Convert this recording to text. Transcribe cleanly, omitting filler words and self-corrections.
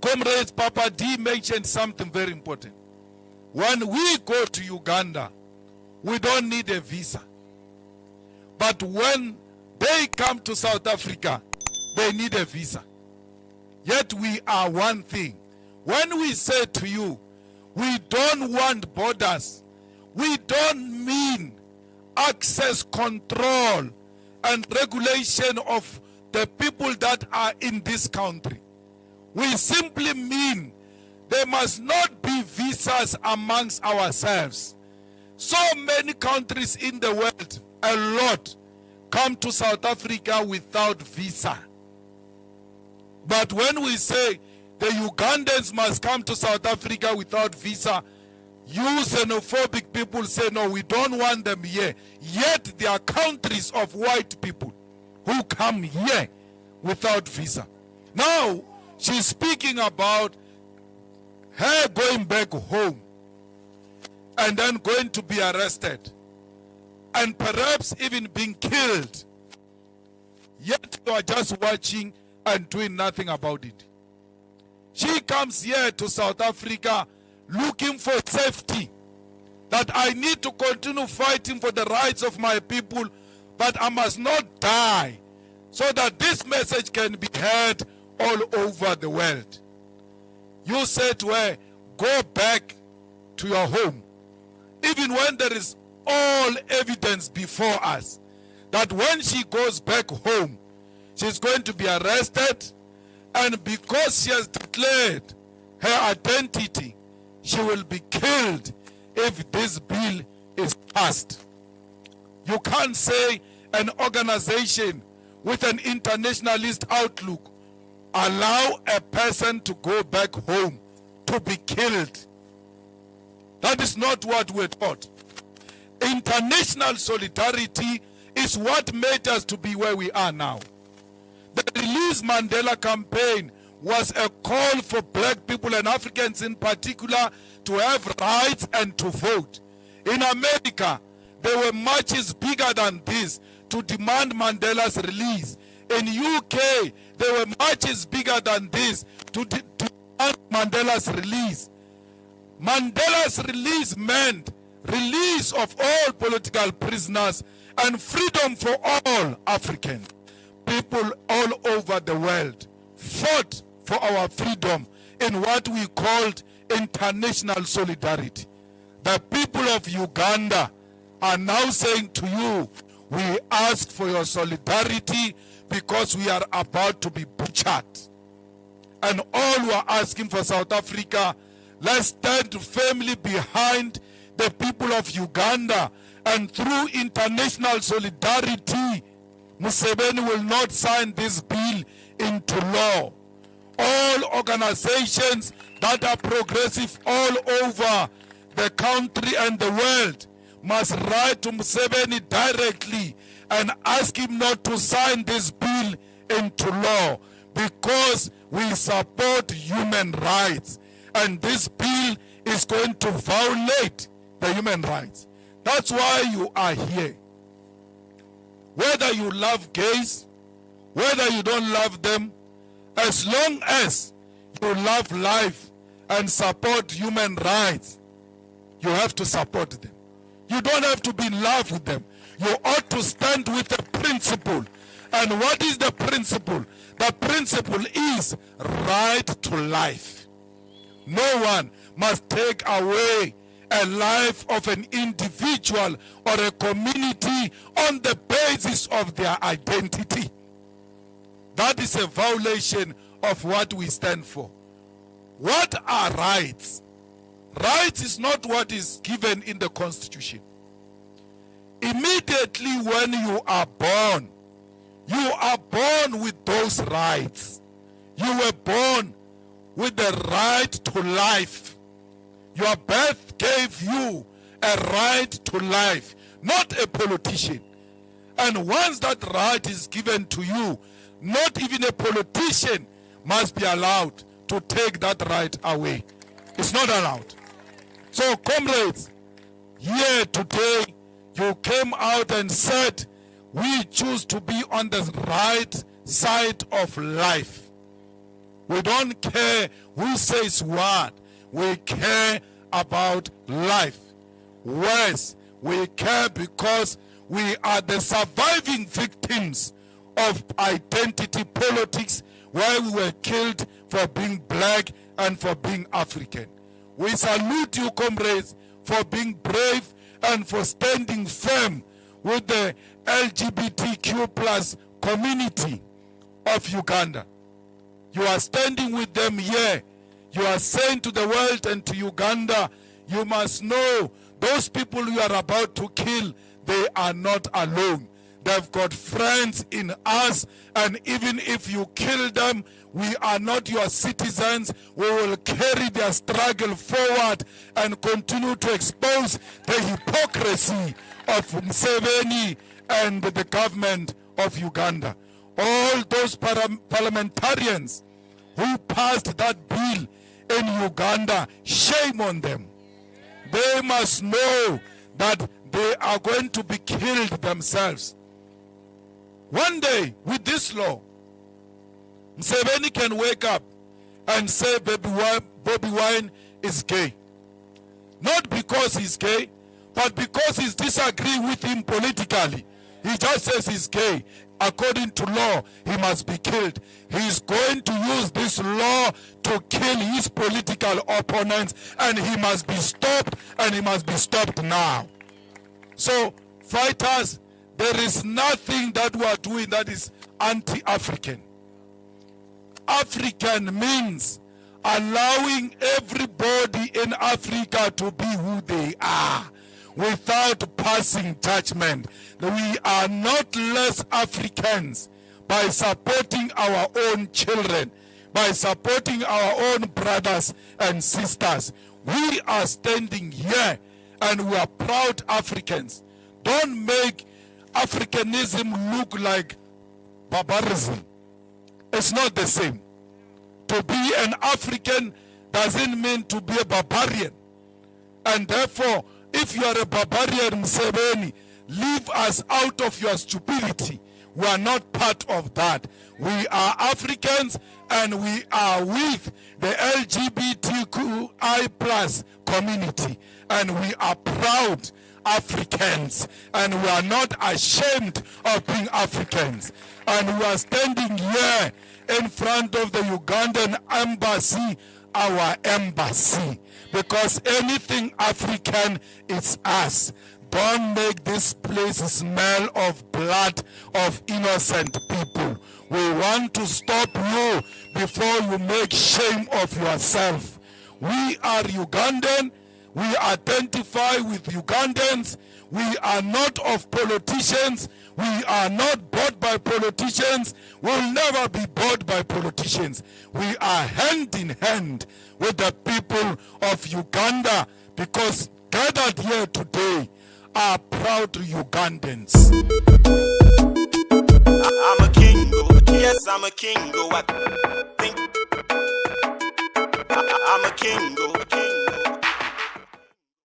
Comrades, Papa D mentioned something very important. When we go to Uganda, we don't need a visa. But when they come to South Africa, they need a visa. Yet we are one thing. When we say to you, we don't want borders, we don't mean access control and regulation of the people that are in this country. We simply mean there must not be visas amongst ourselves. So many countries in the world, a lot, come to South Africa without visa. But when we say the Ugandans must come to South Africa without visa, you xenophobic people say, no, we don't want them here. Yet there are countries of white people who come here without visa. Now, she's speaking about her going back home and then going to be arrested and perhaps even being killed. Yet you are just watching and doing nothing about it. She comes here to South Africa looking for safety, that I need to continue fighting for the rights of my people, but I must not die, so that this message can be heard all over the world. You say to her, go back to your home, even when there is all evidence before us that when she goes back home, she's going to be arrested, and because she has declared her identity, she will be killed if this bill is passed. You can't say an organization with an internationalist outlook allow a person to go back home to be killed. That is not what we're taught. International solidarity is what made us to be where we are now. The Release Mandela campaign was a call for black people and Africans in particular to have rights and to vote. In America, there were marches bigger than this to demand Mandela's release. In UK, there were marches bigger than this to demand Mandela's release. Mandela's release meant release of all political prisoners and freedom for all Africans. People all over the world fought for our freedom in what we called international solidarity. The people of Uganda are now saying to you, we ask for your solidarity because we are about to be butchered. And all who are asking for South Africa, let's stand firmly behind the people of Uganda, and through international solidarity, Museveni will not sign this bill into law. All organizations that are progressive all over the country and the world must write to Museveni directly and ask him not to sign this bill into law, because we support human rights and this bill is going to violate the human rights. That's why you are here. Whether you love gays, whether you don't love them, as long as you love life and support human rights, you have to support them. You don't have to be in love with them. You ought to stand with the principle. And what is the principle? The principle is right to life. No one must take away a life of an individual or a community on the basis of their identity. That is a violation of what we stand for. What are rights? Rights is not what is given in the Constitution. Immediately when you are born with those rights. You were born with the right to life. Your birth gave you a right to life, not a politician. And once that right is given to you, not even a politician must be allowed to take that right away. It's not allowed. So, comrades, here today, you came out and said, we choose to be on the right side of life. We don't care who says what. We care about life. Worse, we care because we are the surviving victims of identity politics, where we were killed for being black and for being African. We salute you, comrades, for being brave and for standing firm with the LGBTQ plus community of Uganda. You are standing with them here. You are saying to the world and to Uganda, you must know those people you are about to kill, they are not alone. They've got friends in us, and even if you kill them, we are not your citizens. We will carry their struggle forward and continue to expose the hypocrisy of Museveni and the government of Uganda. All those parliamentarians who passed that bill in Uganda, shame on them. They must know that they are going to be killed themselves. One day, with this law, Museveni can wake up and say Bobby Wine is gay. Not because he's gay, but because he's disagreeing with him politically. He just says he's gay. According to law, he must be killed. He's going to use this law to kill his political opponents, and he must be stopped, and he must be stopped now. So, fighters, there is nothing that we are doing that is anti-African. African means allowing everybody in Africa to be who they are without passing judgment. We are not less Africans by supporting our own children, by supporting our own brothers and sisters. We are standing here and we are proud Africans. Don't make Africanism look like barbarism. It's not the same. To be an African doesn't mean to be a barbarian. And therefore, if you are a barbarian, Museveni, leave us out of your stupidity. We are not part of that. We are Africans, and we are with the LGBTQI plus community. And we are proud Africans, and we are not ashamed of being Africans. And we are standing here in front of the Ugandan embassy, our embassy, because anything African is us. Don't make this place smell of blood of innocent people. We want to stop you before you make shame of yourself. We are Ugandan. We identify with Ugandans. We are not of politicians. We are not bought by politicians. We'll never be bought by politicians. We are hand in hand with the people of Uganda, because gathered here today are proud Ugandans. I'm a king, yes, I'm a king. I think I'm a king.